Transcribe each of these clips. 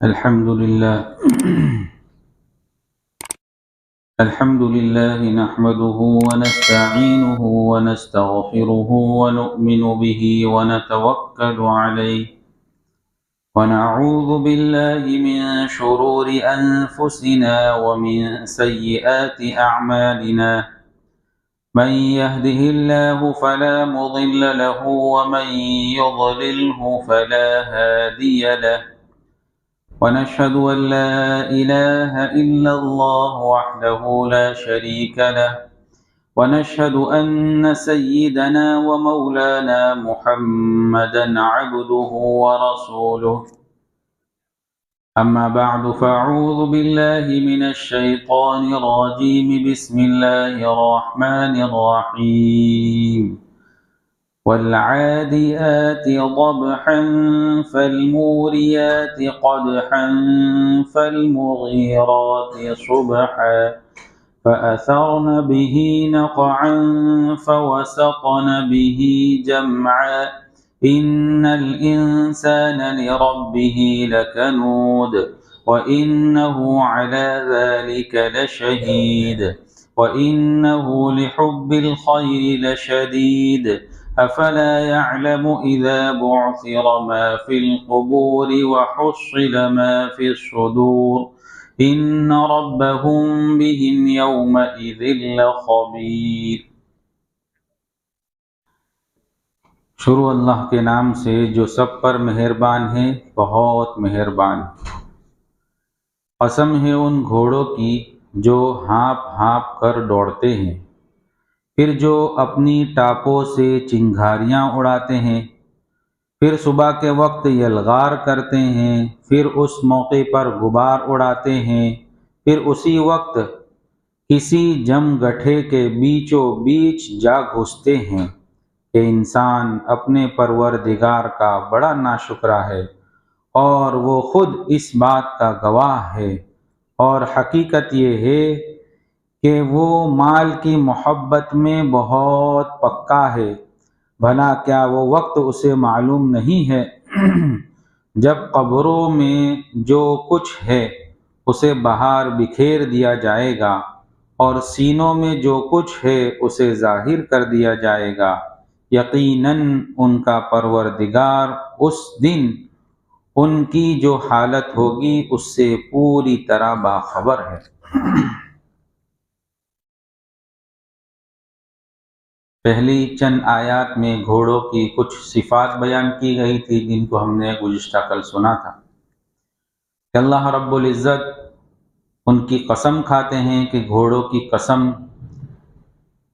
الحمد لله الحمد لله نحمده ونستعينه ونستغفره ونؤمن به ونتوكل عليه ونعوذ بالله من شرور أنفسنا ومن سيئات أعمالنا من يهده الله فلا مضل له ومن يضلله فلا هادي له ونشهد أن لا إله إلا الله وحده لا شريك له ونشهد أن سيدنا ومولانا محمدا عبده ورسوله أما بعد فأعوذ بالله من الشيطان الرجيم بسم الله الرحمن الرحيم والعاديات ضبحا فالموريات قدحا فالمغيرات صبحا فأثرن به نقعا فوسطن به جمعا إن الإنسان لربه لكنود وإنه على ذلك لشهيد وإنه لحب الخير لشديد أفلا يعلم إذا بعثر ما في القبور وحصل ما في الصدور إن ربهم بهم يومئذ لخبير۔ شروع اللہ کے نام سے جو سب پر مہربان ہے، بہت مہربان۔ قسم ہے ان گھوڑوں کی جو ہانپ ہانپ کر دوڑتے ہیں، پھر جو اپنی ٹاپوں سے چنگھاریاں اڑاتے ہیں، پھر صبح کے وقت یلغار کرتے ہیں، پھر اس موقع پر غبار اڑاتے ہیں، پھر اسی وقت کسی جم گٹھے کے بیچوں بیچ جا گھستے ہیں کہ انسان اپنے پروردگار کا بڑا ناشکرا ہے اور وہ خود اس بات کا گواہ ہے، اور حقیقت یہ ہے کہ وہ مال کی محبت میں بہت پکا ہے۔ بھلا کیا وہ وقت اسے معلوم نہیں ہے جب قبروں میں جو کچھ ہے اسے باہر بکھیر دیا جائے گا اور سینوں میں جو کچھ ہے اسے ظاہر کر دیا جائے گا۔ یقیناً ان کا پروردگار اس دن ان کی جو حالت ہوگی اس سے پوری طرح باخبر ہے۔ پہلی چند آیات میں گھوڑوں کی کچھ صفات بیان کی گئی تھی جن کو ہم نے گزشتہ کل سنا تھا کہ اللہ رب العزت ان کی قسم کھاتے ہیں کہ گھوڑوں کی قسم،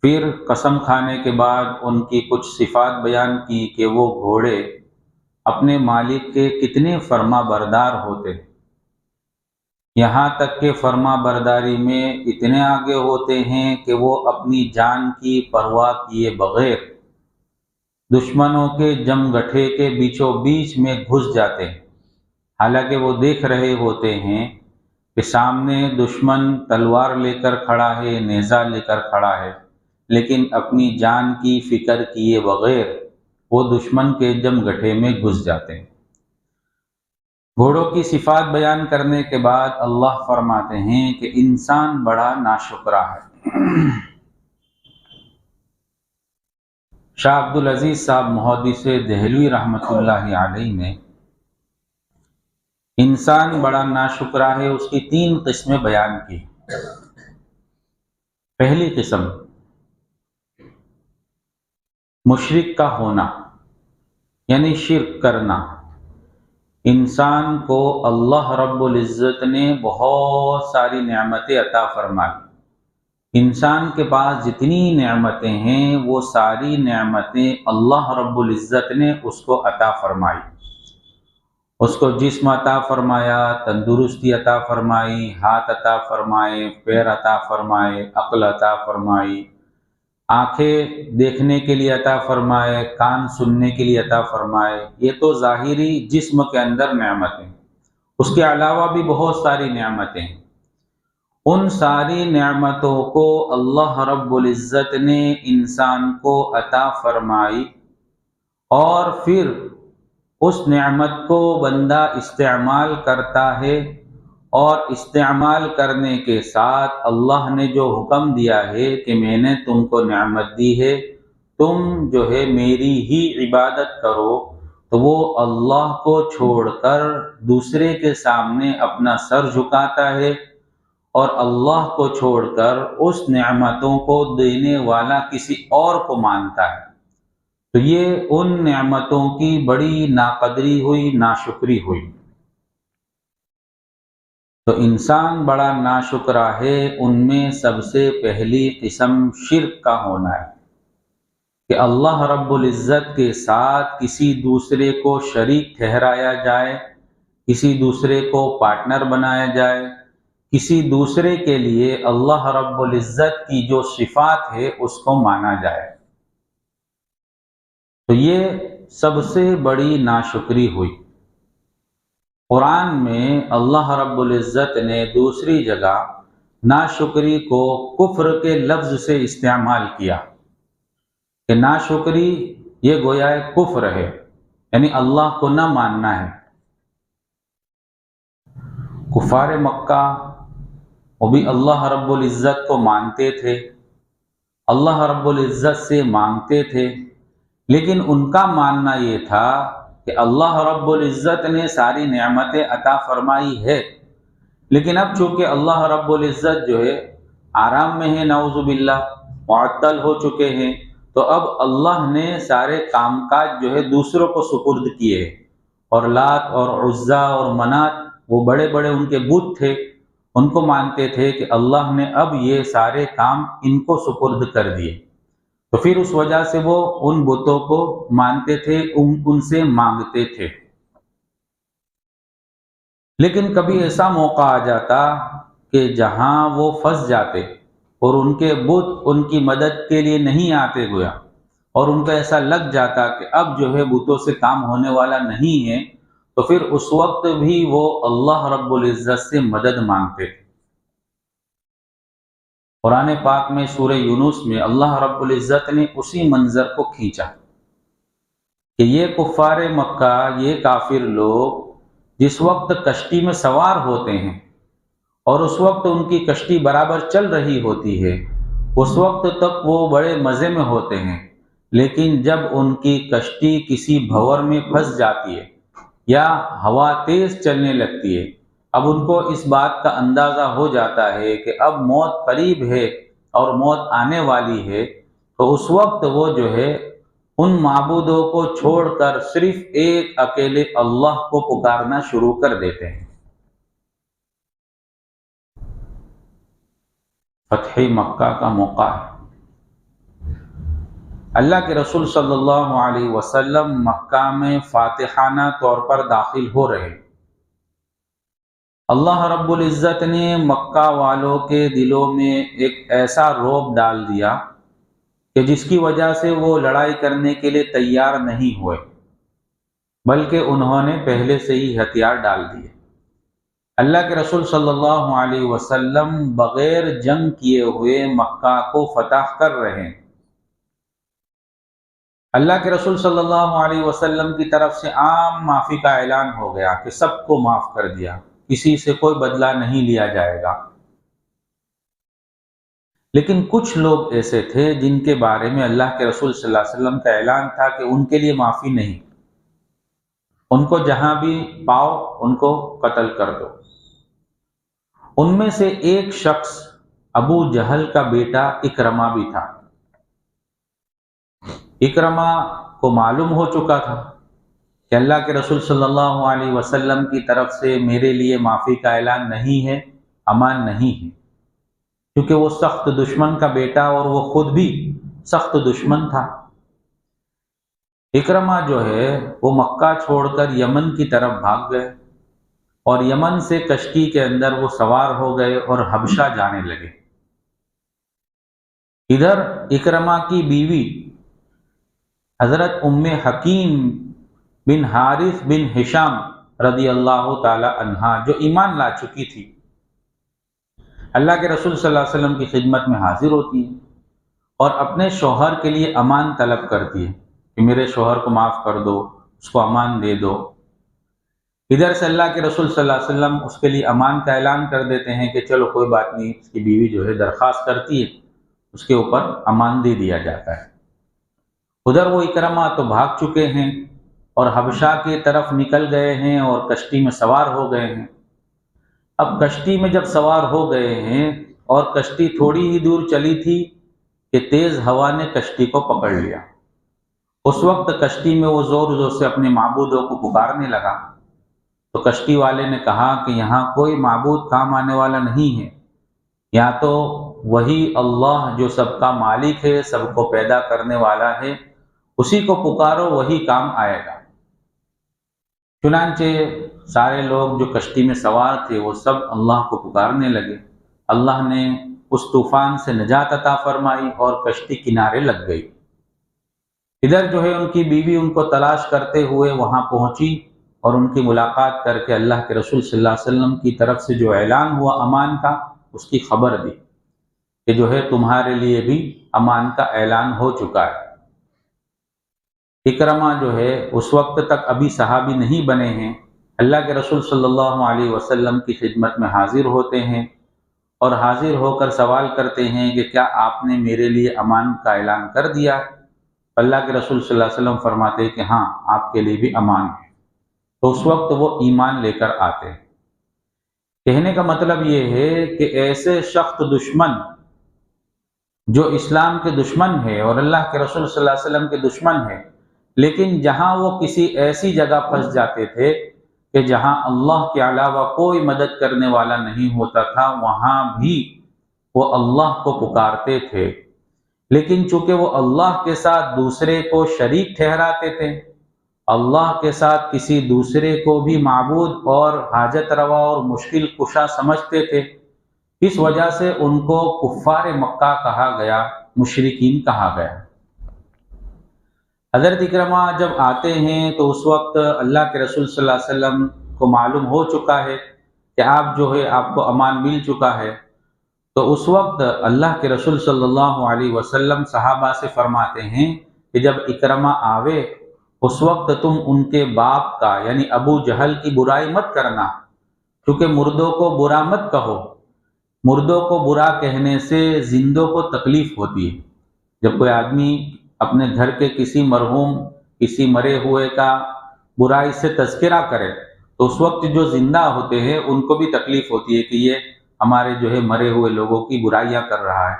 پھر قسم کھانے کے بعد ان کی کچھ صفات بیان کی کہ وہ گھوڑے اپنے مالک کے کتنے فرما بردار ہوتے ہیں، یہاں تک کہ فرما برداری میں اتنے آگے ہوتے ہیں کہ وہ اپنی جان کی پرواہ کیے بغیر دشمنوں کے جم گٹھے کے بیچوں بیچ میں گھس جاتے ہیں، حالانکہ وہ دیکھ رہے ہوتے ہیں کہ سامنے دشمن تلوار لے کر کھڑا ہے، نیزہ لے کر کھڑا ہے، لیکن اپنی جان کی فکر کیے بغیر وہ دشمن کے جم گٹھے میں گھس جاتے ہیں۔ گھوڑوں کی صفات بیان کرنے کے بعد اللہ فرماتے ہیں کہ انسان بڑا ناشکرا ہے۔ شاہ عبدالعزیز صاحب محدث دہلوی رحمۃ اللہ علیہ نے انسان بڑا ناشکرا ہے اس کی 3 قسمیں بیان کی۔ پہلی قسم مشرک کا ہونا، یعنی شرک کرنا۔ انسان کو اللہ رب العزت نے بہت ساری نعمتیں عطا فرمائی، انسان کے پاس جتنی نعمتیں ہیں وہ ساری نعمتیں اللہ رب العزت نے اس کو عطا فرمائی۔ اس کو جسم عطا فرمایا، تندرستی عطا فرمائی، ہاتھ عطا فرمائے، پیر عطا فرمائے، عقل عطا فرمائی، آنکھیں دیکھنے کے لیے عطا فرمائے، کان سننے کے لیے عطا فرمائے۔ یہ تو ظاہری جسم کے اندر نعمتیں، اس کے علاوہ بھی بہت ساری نعمتیں ہیں۔ ان ساری نعمتوں کو اللہ رب العزت نے انسان کو عطا فرمائی، اور پھر اس نعمت کو بندہ استعمال کرتا ہے، اور استعمال کرنے کے ساتھ اللہ نے جو حکم دیا ہے کہ میں نے تم کو نعمت دی ہے، تم جو ہے میری ہی عبادت کرو، تو وہ اللہ کو چھوڑ کر دوسرے کے سامنے اپنا سر جھکاتا ہے، اور اللہ کو چھوڑ کر اس نعمتوں کو دینے والا کسی اور کو مانتا ہے، تو یہ ان نعمتوں کی بڑی ناقدری ہوئی، ناشکری ہوئی۔ تو انسان بڑا ناشکرا ہے، ان میں سب سے پہلی قسم شرک کا ہونا ہے، کہ اللہ رب العزت کے ساتھ کسی دوسرے کو شریک ٹھہرایا جائے، کسی دوسرے کو پارٹنر بنایا جائے، کسی دوسرے کے لیے اللہ رب العزت کی جو صفات ہے اس کو مانا جائے، تو یہ سب سے بڑی ناشکری ہوئی۔ قرآن میں اللہ رب العزت نے دوسری جگہ ناشکری کو کفر کے لفظ سے استعمال کیا، کہ ناشکری یہ گویا کفر ہے، یعنی اللہ کو نہ ماننا ہے۔ کفار مکہ وہ بھی اللہ رب العزت کو مانتے تھے، اللہ رب العزت سے مانگتے تھے، لیکن ان کا ماننا یہ تھا کہ اللہ رب العزت نے ساری نعمتیں عطا فرمائی ہے، لیکن اب چونکہ اللہ رب العزت جو ہے آرام میں ہے، نعوذ باللہ معطل ہو چکے ہیں، تو اب اللہ نے سارے کام کاج جو ہے دوسروں کو سپرد کیے، اور لات اور عزا اور منات وہ بڑے بڑے ان کے بت تھے، ان کو مانتے تھے کہ اللہ نے اب یہ سارے کام ان کو سپرد کر دیے، تو پھر اس وجہ سے وہ ان بتوں کو مانتے تھے، ان سے مانگتے تھے۔ لیکن کبھی ایسا موقع آ جاتا کہ جہاں وہ پھنس جاتے اور ان کے بت ان کی مدد کے لیے نہیں آتے گویا، اور ان کو ایسا لگ جاتا کہ اب جو ہے بتوں سے کام ہونے والا نہیں ہے، تو پھر اس وقت بھی وہ اللہ رب العزت سے مدد مانگتے تھے۔ قرآن پاک میں سورہ یونس میں اللہ رب العزت نے اسی منظر کو کھینچا کہ یہ کفار مکہ، یہ کافر لوگ جس وقت کشتی میں سوار ہوتے ہیں اور اس وقت ان کی کشتی برابر چل رہی ہوتی ہے، اس وقت تک وہ بڑے مزے میں ہوتے ہیں، لیکن جب ان کی کشتی کسی بھنور میں پھنس جاتی ہے یا ہوا تیز چلنے لگتی ہے، اب ان کو اس بات کا اندازہ ہو جاتا ہے کہ اب موت قریب ہے اور موت آنے والی ہے، تو اس وقت وہ جو ہے ان معبودوں کو چھوڑ کر صرف ایک اکیلے اللہ کو پکارنا شروع کر دیتے ہیں۔ فتح مکہ کا موقع ہے، اللہ کے رسول صلی اللہ علیہ وسلم مکہ میں فاتحانہ طور پر داخل ہو رہے، اللہ رب العزت نے مکہ والوں کے دلوں میں ایک ایسا رعب ڈال دیا کہ جس کی وجہ سے وہ لڑائی کرنے کے لیے تیار نہیں ہوئے، بلکہ انہوں نے پہلے سے ہی ہتھیار ڈال دیے۔ اللہ کے رسول صلی اللہ علیہ وسلم بغیر جنگ کیے ہوئے مکہ کو فتح کر رہے ہیں۔ اللہ کے رسول صلی اللہ علیہ وسلم کی طرف سے عام معافی کا اعلان ہو گیا کہ سب کو معاف کر دیا، کسی سے کوئی بدلہ نہیں لیا جائے گا، لیکن کچھ لوگ ایسے تھے جن کے بارے میں اللہ کے رسول صلی اللہ علیہ وسلم کا اعلان تھا کہ ان کے لیے معافی نہیں، ان کو جہاں بھی پاؤ ان کو قتل کر دو۔ ان میں سے ایک شخص ابو جہل کا بیٹا اکرمہ بھی تھا۔ اکرمہ کو معلوم ہو چکا تھا کہ اللہ کے رسول صلی اللہ علیہ وسلم کی طرف سے میرے لیے معافی کا اعلان نہیں ہے، امان نہیں ہے، کیونکہ وہ سخت دشمن کا بیٹا اور وہ خود بھی سخت دشمن تھا۔ اکرمہ جو ہے وہ مکہ چھوڑ کر یمن کی طرف بھاگ گئے، اور یمن سے کشتی کے اندر وہ سوار ہو گئے اور حبشہ جانے لگے۔ ادھر اکرمہ کی بیوی حضرت ام حکیم بن حارث بن ہشام رضی اللہ تعالی عنہا، جو ایمان لا چکی تھی، اللہ کے رسول صلی اللہ علیہ وسلم کی خدمت میں حاضر ہوتی ہے اور اپنے شوہر کے لیے امان طلب کرتی ہے کہ میرے شوہر کو معاف کر دو، اس کو امان دے دو۔ ادھر سے اللہ کے رسول صلی اللہ علیہ وسلم اس کے لیے امان کا اعلان کر دیتے ہیں کہ چلو کوئی بات نہیں، اس کی بیوی جو ہے درخواست کرتی ہے، اس کے اوپر امان دے دیا جاتا ہے۔ ادھر وہ اکرمہ تو بھاگ چکے ہیں اور حبشہ کی طرف نکل گئے ہیں اور کشتی میں سوار ہو گئے ہیں۔ اب کشتی میں جب سوار ہو گئے ہیں اور کشتی تھوڑی ہی دور چلی تھی کہ تیز ہوا نے کشتی کو پکڑ لیا۔ اس وقت کشتی میں وہ زور زور سے اپنے معبودوں کو پکارنے لگا، تو کشتی والے نے کہا کہ یہاں کوئی معبود کام آنے والا نہیں ہے، یا تو وہی اللہ جو سب کا مالک ہے، سب کو پیدا کرنے والا ہے، اسی کو پکارو، وہی کام آئے گا۔ چنانچہ سارے لوگ جو کشتی میں سوار تھے وہ سب اللہ کو پکارنے لگے۔ اللہ نے اس طوفان سے نجات عطا فرمائی اور کشتی کنارے لگ گئی۔ ادھر جو ہے ان کی بیوی ان کو تلاش کرتے ہوئے وہاں پہنچی اور ان کی ملاقات کر کے اللہ کے رسول صلی اللہ علیہ وسلم کی طرف سے جو اعلان ہوا امان کا، اس کی خبر دی کہ جو ہے تمہارے لیے بھی امان کا اعلان ہو چکا ہے۔ اکرمہ جو ہے اس وقت تک ابھی صحابی نہیں بنے ہیں، اللہ کے رسول صلی اللہ علیہ وسلم کی خدمت میں حاضر ہوتے ہیں اور حاضر ہو کر سوال کرتے ہیں کہ کیا آپ نے میرے لیے امان کا اعلان کر دیا؟ اللہ کے رسول صلی اللہ علیہ وسلم فرماتے ہیں کہ ہاں، آپ کے لیے بھی امان ہے۔ تو اس وقت وہ ایمان لے کر آتے ہیں۔ کہنے کا مطلب یہ ہے کہ ایسے سخت دشمن جو اسلام کے دشمن ہے اور اللہ کے رسول صلی اللہ علیہ وسلم کے دشمن ہے، لیکن جہاں وہ کسی ایسی جگہ پھنس جاتے تھے کہ جہاں اللہ کے علاوہ کوئی مدد کرنے والا نہیں ہوتا تھا، وہاں بھی وہ اللہ کو پکارتے تھے، لیکن چونکہ وہ اللہ کے ساتھ دوسرے کو شریک ٹھہراتے تھے، اللہ کے ساتھ کسی دوسرے کو بھی معبود اور حاجت روا اور مشکل کشا سمجھتے تھے، اس وجہ سے ان کو کفار مکہ کہا گیا، مشرکین کہا گیا۔ حضرت اکرمہ جب آتے ہیں تو اس وقت اللہ کے رسول صلی اللہ علیہ وسلم کو معلوم ہو چکا ہے کہ آپ جو ہے آپ کو امان مل چکا ہے۔ تو اس وقت اللہ کے رسول صلی اللہ علیہ وسلم صحابہ سے فرماتے ہیں کہ جب اکرمہ آوے اس وقت تم ان کے باپ کا یعنی ابو جہل کی برائی مت کرنا، کیونکہ مردوں کو برا مت کہو، مردوں کو برا کہنے سے زندوں کو تکلیف ہوتی ہے۔ جب کوئی آدمی اپنے گھر کے کسی مرحوم، کسی مرے ہوئے کا برائی سے تذکرہ کرے تو اس وقت جو زندہ ہوتے ہیں ان کو بھی تکلیف ہوتی ہے کہ یہ ہمارے جو ہے مرے ہوئے لوگوں کی برائیاں کر رہا ہے۔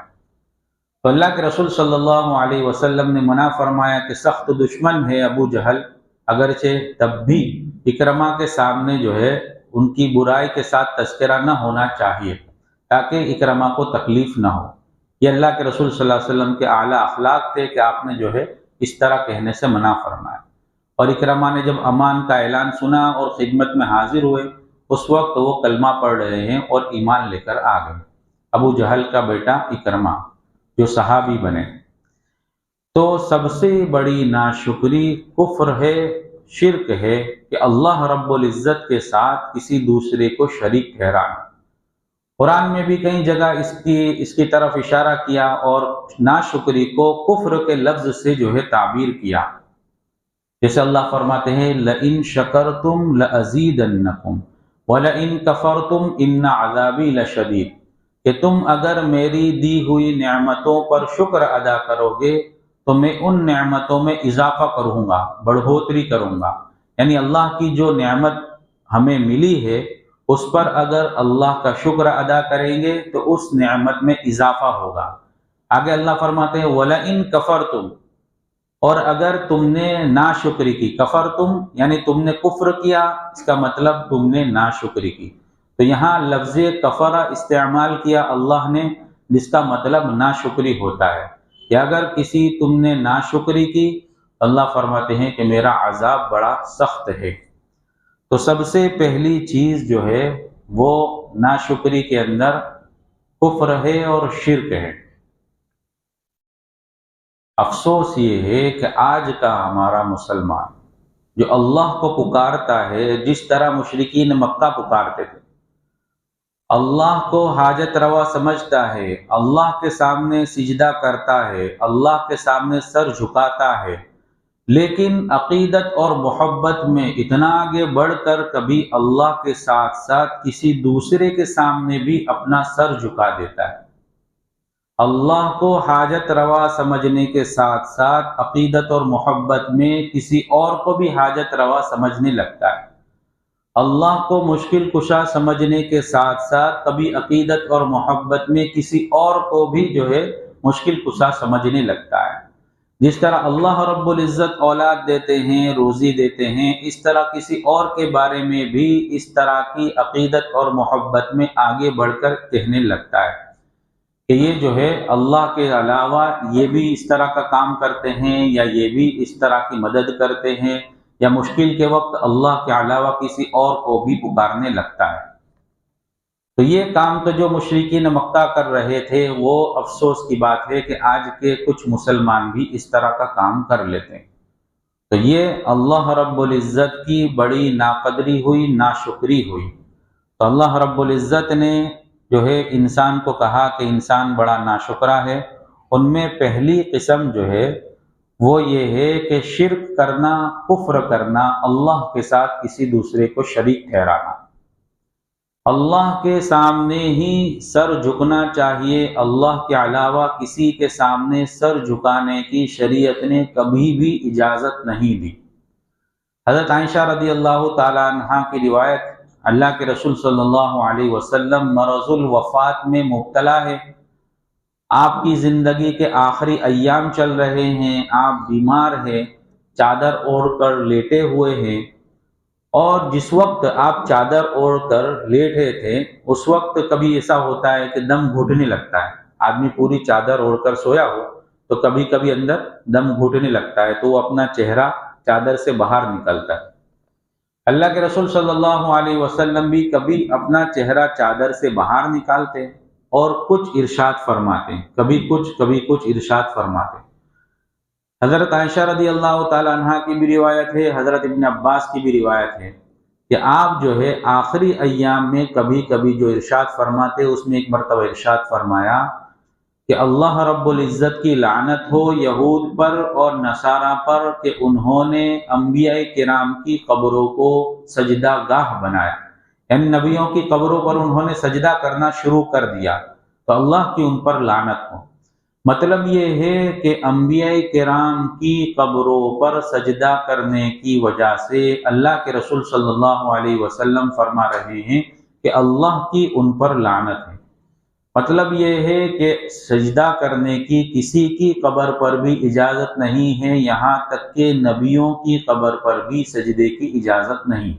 تو اللہ کے رسول صلی اللہ علیہ وسلم نے منع فرمایا کہ سخت دشمن ہے ابو جہل، اگرچہ تب بھی اکرمہ کے سامنے جو ہے ان کی برائی کے ساتھ تذکرہ نہ ہونا چاہیے تاکہ اکرمہ کو تکلیف نہ ہو۔ یہ اللہ کے رسول صلی اللہ علیہ وسلم کے اعلیٰ اخلاق تھے کہ آپ نے جو ہے اس طرح کہنے سے منع فرمایا۔ اور اکرمہ نے جب امان کا اعلان سنا اور خدمت میں حاضر ہوئے، اس وقت وہ کلمہ پڑھ رہے ہیں اور ایمان لے کر آ گئے۔ ابو جہل کا بیٹا اکرمہ جو صحابی بنے۔ تو سب سے بڑی ناشکری کفر ہے، شرک ہے کہ اللہ رب العزت کے ساتھ کسی دوسرے کو شریک ٹھہرانا۔ قرآن میں بھی کئی جگہ اس کی طرف اشارہ کیا اور ناشکری کو کفر کے لفظ سے جو ہے تعبیر کیا۔ جیسے اللہ فرماتے ہیں لَإِن شَكَرْتُمْ لَأَزِيدَنَّكُمْ وَلَإِن كَفَرْتُمْ إِنَّ عَذَابِي لَشَدِيدٌ، کہ تم اگر میری دی ہوئی نعمتوں پر شکر ادا کرو گے تو میں ان نعمتوں میں اضافہ کروں گا، بڑھوتری کروں گا۔ یعنی اللہ کی جو نعمت ہمیں ملی ہے اس پر اگر اللہ کا شکر ادا کریں گے تو اس نعمت میں اضافہ ہوگا۔ آگے اللہ فرماتے ہیں وَلَئِن كَفَرْتُمْ، اور اگر تم نے ناشکری کی، کفرتم یعنی تم نے کفر کیا، اس کا مطلب تم نے ناشکری کی۔ تو یہاں لفظ کفرہ استعمال کیا اللہ نے، جس کا مطلب ناشکری ہوتا ہے کہ اگر کسی تم نے ناشکری کی، اللہ فرماتے ہیں کہ میرا عذاب بڑا سخت ہے۔ تو سب سے پہلی چیز جو ہے وہ ناشکری کے اندر کفر ہے اور شرک ہے۔ افسوس یہ ہے کہ آج کا ہمارا مسلمان جو اللہ کو پکارتا ہے جس طرح مشرکین مکہ پکارتے تھے، اللہ کو حاجت روا سمجھتا ہے، اللہ کے سامنے سجدہ کرتا ہے، اللہ کے سامنے سر جھکاتا ہے، لیکن عقیدت اور محبت میں اتنا آگے بڑھ کر کبھی اللہ کے ساتھ ساتھ کسی دوسرے کے سامنے بھی اپنا سر جھکا دیتا ہے۔ اللہ کو حاجت روا سمجھنے کے ساتھ ساتھ عقیدت اور محبت میں کسی اور کو بھی حاجت روا سمجھنے لگتا ہے۔ اللہ کو مشکل کشا سمجھنے کے ساتھ ساتھ کبھی عقیدت اور محبت میں کسی اور کو بھی مشکل کشا سمجھنے لگتا ہے۔ جس طرح اللہ رب العزت اولاد دیتے ہیں، روزی دیتے ہیں، اس طرح کسی اور کے بارے میں بھی اس طرح کی عقیدت اور محبت میں آگے بڑھ کر کہنے لگتا ہے کہ یہ اللہ کے علاوہ یہ بھی اس طرح کا کام کرتے ہیں، یا یہ بھی اس طرح کی مدد کرتے ہیں، یا مشکل کے وقت اللہ کے علاوہ کسی اور کو بھی پکارنے لگتا ہے۔ تو یہ کام تو جو مشرکین مکہ کر رہے تھے، وہ افسوس کی بات ہے کہ آج کے کچھ مسلمان بھی اس طرح کا کام کر لیتے ہیں۔ تو یہ اللہ رب العزت کی بڑی ناقدری ہوئی، ناشکری ہوئی۔ تو اللہ رب العزت نے انسان کو کہا کہ انسان بڑا ناشکرا ہے۔ ان میں پہلی قسم وہ یہ ہے کہ شرک کرنا، کفر کرنا، اللہ کے ساتھ کسی دوسرے کو شریک ٹھہرانا۔ اللہ کے سامنے ہی سر جھکنا چاہیے، اللہ کے علاوہ کسی کے سامنے سر جھکانے کی شریعت نے کبھی بھی اجازت نہیں دی۔ حضرت عائشہ رضی اللہ تعالی عنہا کی روایت، اللہ کے رسول صلی اللہ علیہ وسلم مرض الوفات میں مبتلا ہے، آپ کی زندگی کے آخری ایام چل رہے ہیں، آپ بیمار ہیں، چادر اوڑھ کر لیٹے ہوئے ہیں، اور جس وقت آپ چادر اوڑھ کر لیٹے تھے اس وقت کبھی ایسا ہوتا ہے کہ دم گھٹنے لگتا ہے۔ آدمی پوری چادر اوڑھ کر سویا ہو تو کبھی کبھی اندر دم گھٹنے لگتا ہے، تو وہ اپنا چہرہ چادر سے باہر نکلتا ہے۔ اللہ کے رسول صلی اللہ علیہ وسلم بھی کبھی اپنا چہرہ چادر سے باہر نکالتے اور کچھ ارشاد فرماتے، کبھی کچھ ارشاد فرماتے۔ حضرت عائشہ رضی اللہ تعالی عنہ کی بھی روایت ہے، حضرت ابن عباس کی بھی روایت ہے کہ آپ آخری ایام میں کبھی کبھی جو ارشاد فرماتے، اس میں ایک مرتبہ ارشاد فرمایا کہ اللہ رب العزت کی لعنت ہو یہود پر اور نصارہ پر کہ انہوں نے انبیاء کرام کی قبروں کو سجدہ گاہ بنایا، یعنی نبیوں کی قبروں پر انہوں نے سجدہ کرنا شروع کر دیا، تو اللہ کی ان پر لعنت ہو۔ مطلب یہ ہے کہ انبیاء کرام کی قبروں پر سجدہ کرنے کی وجہ سے اللہ کے رسول صلی اللہ علیہ وسلم فرما رہے ہیں کہ اللہ کی ان پر لعنت ہے۔ مطلب یہ ہے کہ سجدہ کرنے کی کسی کی قبر پر بھی اجازت نہیں ہے، یہاں تک کہ نبیوں کی قبر پر بھی سجدے کی اجازت نہیں۔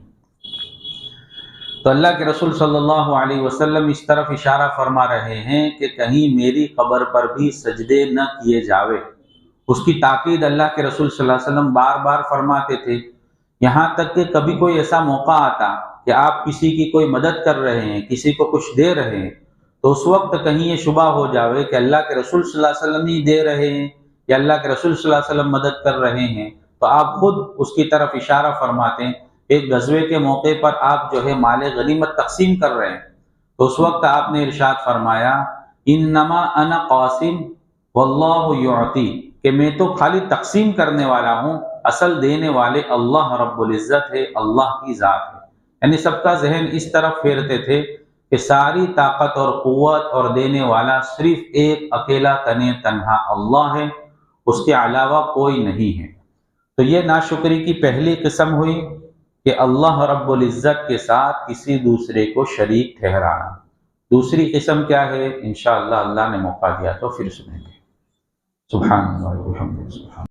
تو اللہ کے رسول صلی اللہ علیہ وسلم اس طرف اشارہ فرما رہے ہیں کہ کہیں میری قبر پر بھی سجدے نہ کیے جاوے۔ اس کی تاکید اللہ کے رسول صلی اللہ علیہ وسلم بار بار فرماتے تھے، یہاں تک کہ کبھی کوئی ایسا موقع آتا کہ آپ کسی کی کوئی مدد کر رہے ہیں، کسی کو کچھ دے رہے ہیں، تو اس وقت کہیں یہ شبہ ہو جاوے کہ اللہ کے رسول صلی اللہ علیہ وسلم ہی دے رہے ہیں یا اللہ کے رسول صلی اللہ علیہ وسلم مدد کر رہے ہیں، تو آپ خود اس کی طرف اشارہ فرماتے ہیں۔ ایک غزوے کے موقع پر آپ مال غنیمت تقسیم کر رہے ہیں، تو اس وقت آپ نے ارشاد فرمایا انما انا قاسم واللہ یعطی، کہ میں تو خالی تقسیم کرنے والا ہوں، اصل دینے والے اللہ رب العزت ہے، اللہ کی ذات ہے۔ یعنی سب کا ذہن اس طرف پھیرتے تھے کہ ساری طاقت اور قوت اور دینے والا صرف ایک اکیلا تنہا اللہ ہے، اس کے علاوہ کوئی نہیں ہے۔ تو یہ ناشکری کی پہلی قسم ہوئی کہ اللہ رب العزت کے ساتھ کسی دوسرے کو شریک ٹھہرانا۔ دوسری قسم کیا ہے؟ انشاءاللہ اللہ نے موقع دیا تو پھر سنیں گے۔ سبحان اللہ والحمد للہ۔